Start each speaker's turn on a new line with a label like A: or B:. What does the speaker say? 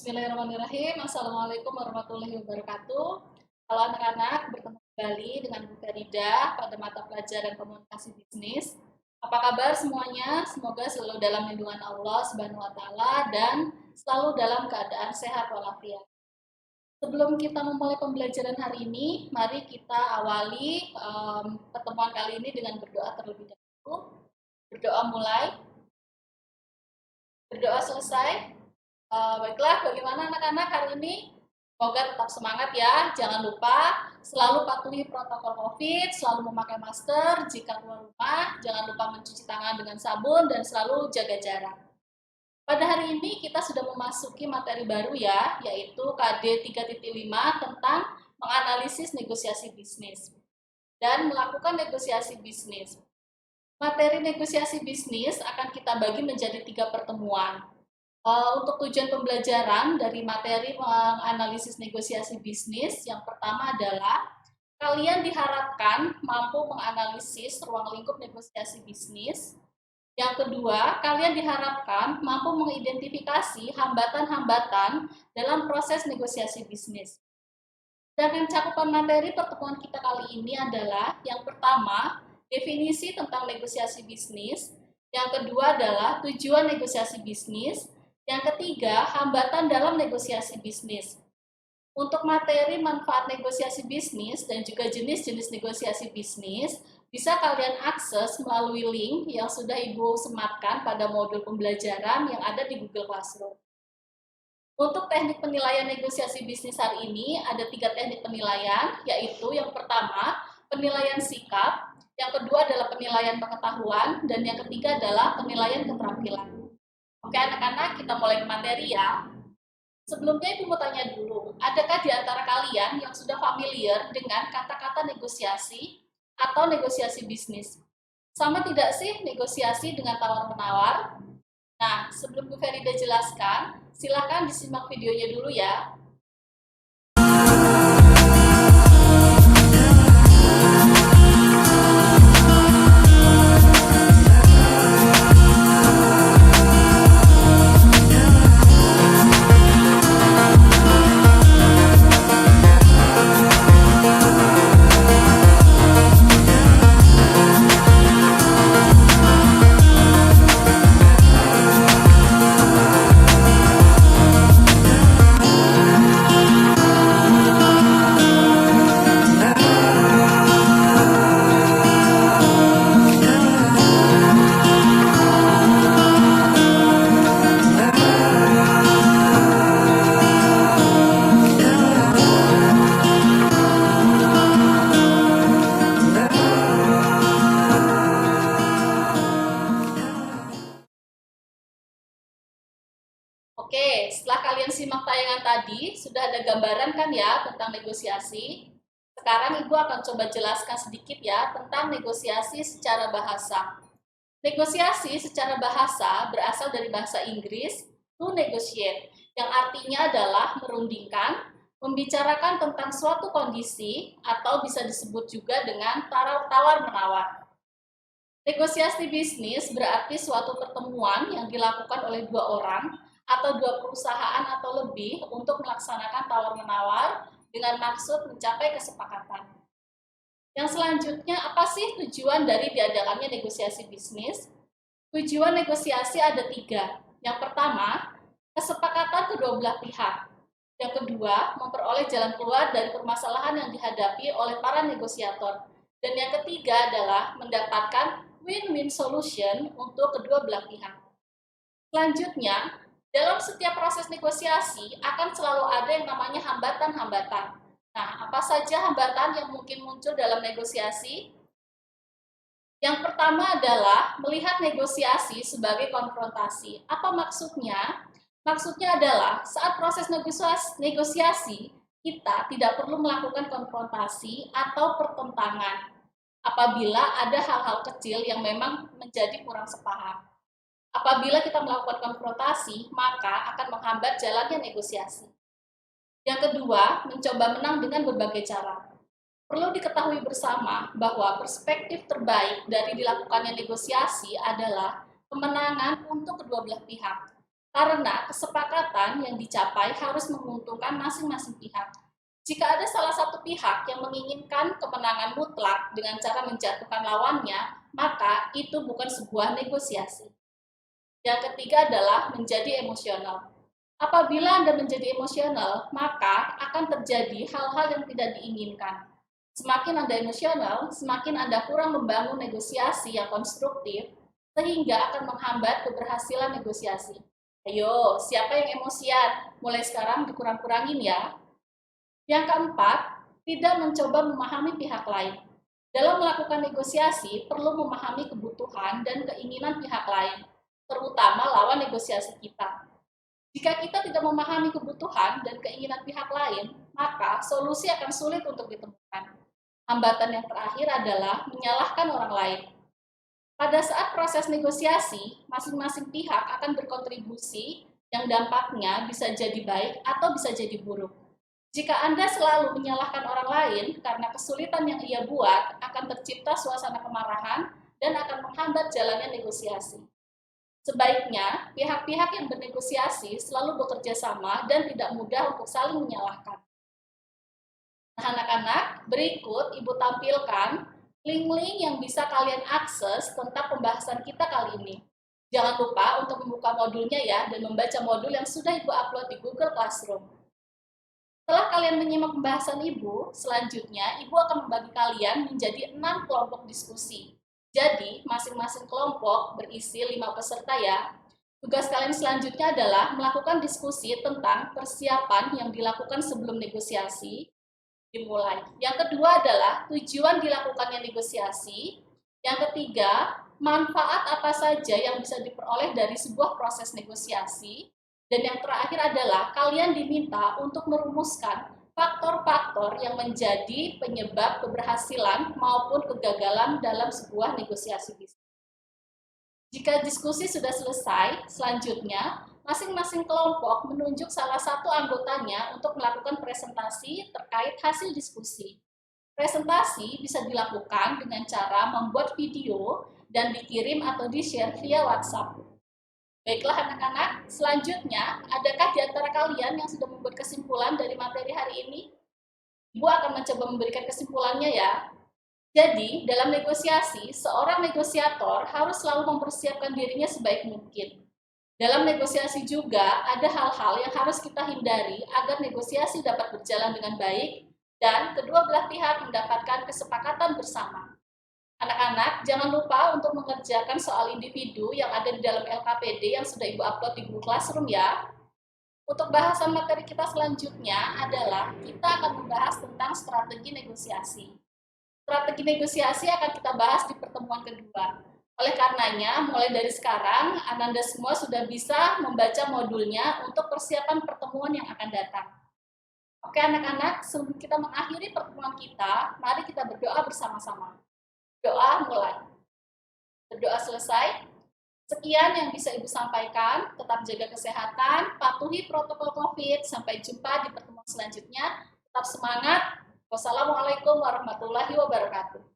A: Bismillahirrahmanirrahim. Assalamualaikum warahmatullahi wabarakatuh. Halo anak-anak, bertemu kembali dengan Bu Farida pada mata pelajaran komunikasi bisnis. Apa kabar semuanya? Semoga selalu dalam lindungan Allah Subhanahu wa taala dan selalu dalam keadaan sehat walafiat. Sebelum kita memulai pembelajaran hari ini, mari kita awali pertemuan kali ini dengan berdoa terlebih dahulu. Berdoa mulai, berdoa selesai. Baiklah, bagaimana anak-anak hari ini? Semoga tetap semangat ya. Jangan lupa selalu patuhi protokol COVID, selalu memakai masker jika keluar rumah, jangan lupa mencuci tangan dengan sabun, dan selalu jaga jarak. Pada hari ini kita sudah memasuki materi baru ya, yaitu KD 3.5 tentang menganalisis negosiasi bisnis dan melakukan negosiasi bisnis. Materi negosiasi bisnis akan kita bagi menjadi 3 pertemuan. Untuk tujuan pembelajaran dari materi menganalisis negosiasi bisnis, yang pertama adalah kalian diharapkan mampu menganalisis ruang lingkup negosiasi bisnis. Yang kedua, kalian diharapkan mampu mengidentifikasi hambatan-hambatan dalam proses negosiasi bisnis. Dan cakupan materi pertemuan kita kali ini adalah yang pertama, definisi tentang negosiasi bisnis. Yang kedua adalah tujuan negosiasi bisnis. Yang ketiga, hambatan dalam negosiasi bisnis. Untuk materi manfaat negosiasi bisnis dan juga jenis-jenis negosiasi bisnis, bisa kalian akses melalui link yang sudah Ibu sematkan pada modul pembelajaran yang ada di Google Classroom. Untuk teknik penilaian negosiasi bisnis hari ini, ada 3 teknik penilaian, yaitu yang pertama, penilaian sikap, yang kedua adalah penilaian pengetahuan, dan yang ketiga adalah penilaian keterampilan. Oke anak-anak, kita mulai ke materi ya. Sebelumnya Ibu mau tanya dulu, adakah di antara kalian yang sudah familiar dengan kata-kata negosiasi atau negosiasi bisnis? Sama tidak sih negosiasi dengan tawar-menawar? Nah, sebelum Bu Farida jelaskan, silahkan disimak videonya dulu ya. Oke, setelah kalian simak tayangan tadi, sudah ada gambaran kan ya tentang negosiasi? Sekarang Ibu akan coba jelaskan sedikit ya tentang negosiasi secara bahasa. Negosiasi secara bahasa berasal dari bahasa Inggris, to negotiate, yang artinya adalah merundingkan, membicarakan tentang suatu kondisi, atau bisa disebut juga dengan tawar-menawar. Negosiasi bisnis berarti suatu pertemuan yang dilakukan oleh 2 orang atau 2 perusahaan atau lebih untuk melaksanakan tawar-menawar dengan maksud mencapai kesepakatan. Yang selanjutnya, apa sih tujuan dari diadakannya negosiasi bisnis? Tujuan negosiasi ada 3. Yang pertama, kesepakatan kedua belah pihak. Yang kedua, memperoleh jalan keluar dari permasalahan yang dihadapi oleh para negosiator. Dan yang ketiga adalah mendapatkan win-win solution untuk kedua belah pihak. Selanjutnya, dalam setiap proses negosiasi akan selalu ada yang namanya hambatan-hambatan. Nah, apa saja hambatan yang mungkin muncul dalam negosiasi? Yang pertama adalah melihat negosiasi sebagai konfrontasi. Apa maksudnya? Maksudnya adalah saat proses negosiasi, kita tidak perlu melakukan konfrontasi atau pertentangan apabila ada hal-hal kecil yang memang menjadi kurang sepaham. Apabila kita melakukan konfrontasi, maka akan menghambat jalannya negosiasi. Yang kedua, mencoba menang dengan berbagai cara. Perlu diketahui bersama bahwa perspektif terbaik dari dilakukannya negosiasi adalah kemenangan untuk kedua belah pihak. karena kesepakatan yang dicapai harus menguntungkan masing-masing pihak. Jika ada salah satu pihak yang menginginkan kemenangan mutlak dengan cara menjatuhkan lawannya, maka itu bukan sebuah negosiasi. Yang ketiga adalah menjadi emosional. Apabila Anda menjadi emosional, maka akan terjadi hal-hal yang tidak diinginkan. Semakin Anda emosional, semakin Anda kurang membangun negosiasi yang konstruktif, sehingga akan menghambat keberhasilan negosiasi. Ayo, siapa yang emosian? Mulai sekarang dikurang-kurangin ya. Yang keempat, tidak mencoba memahami pihak lain. Dalam melakukan negosiasi, perlu memahami kebutuhan dan keinginan pihak lain, terutama lawan negosiasi kita. Jika kita tidak memahami kebutuhan dan keinginan pihak lain, maka solusi akan sulit untuk ditemukan. Hambatan yang terakhir adalah menyalahkan orang lain. Pada saat proses negosiasi, masing-masing pihak akan berkontribusi yang dampaknya bisa jadi baik atau bisa jadi buruk. Jika Anda selalu menyalahkan orang lain karena kesulitan yang ia buat, akan tercipta suasana kemarahan dan akan menghambat jalannya negosiasi. Sebaiknya, pihak-pihak yang bernegosiasi selalu bekerja sama dan tidak mudah untuk saling menyalahkan. Nah, anak-anak, berikut Ibu tampilkan link-link yang bisa kalian akses tentang pembahasan kita kali ini. Jangan lupa untuk membuka modulnya ya, dan membaca modul yang sudah Ibu upload di Google Classroom. Setelah kalian menyimak pembahasan Ibu, selanjutnya Ibu akan membagi kalian menjadi 6 kelompok diskusi. Jadi, masing-masing kelompok berisi 5 peserta ya. Tugas kalian selanjutnya adalah melakukan diskusi tentang persiapan yang dilakukan sebelum negosiasi dimulai. Yang kedua adalah tujuan dilakukannya negosiasi. Yang ketiga, manfaat apa saja yang bisa diperoleh dari sebuah proses negosiasi. Dan yang terakhir adalah kalian diminta untuk merumuskan faktor-faktor yang menjadi penyebab keberhasilan maupun kegagalan dalam sebuah negosiasi bisnis. Jika diskusi sudah selesai, selanjutnya masing-masing kelompok menunjuk salah satu anggotanya untuk melakukan presentasi terkait hasil diskusi. Presentasi bisa dilakukan dengan cara membuat video dan dikirim atau di-share via WhatsApp. Baiklah anak-anak, selanjutnya, adakah di antara kalian yang sudah membuat kesimpulan dari materi hari ini? Ibu akan mencoba memberikan kesimpulannya ya. Jadi, dalam negosiasi, seorang negosiator harus selalu mempersiapkan dirinya sebaik mungkin. Dalam negosiasi juga, ada hal-hal yang harus kita hindari agar negosiasi dapat berjalan dengan baik dan kedua belah pihak mendapatkan kesepakatan bersama. Anak-anak, jangan lupa untuk mengerjakan soal individu yang ada di dalam LKPD yang sudah Ibu upload di Google Classroom ya. Untuk bahasan materi kita selanjutnya adalah kita akan membahas tentang strategi negosiasi. Strategi negosiasi akan kita bahas di pertemuan kedua. Oleh karenanya, mulai dari sekarang, Ananda semua sudah bisa membaca modulnya untuk persiapan pertemuan yang akan datang. Oke anak-anak, sebelum kita mengakhiri pertemuan kita, mari kita berdoa bersama-sama. Doa mulai. Berdoa selesai. Sekian yang bisa Ibu sampaikan. Tetap jaga kesehatan, patuhi protokol COVID. Sampai jumpa di pertemuan selanjutnya. Tetap semangat. Wassalamualaikum warahmatullahi wabarakatuh.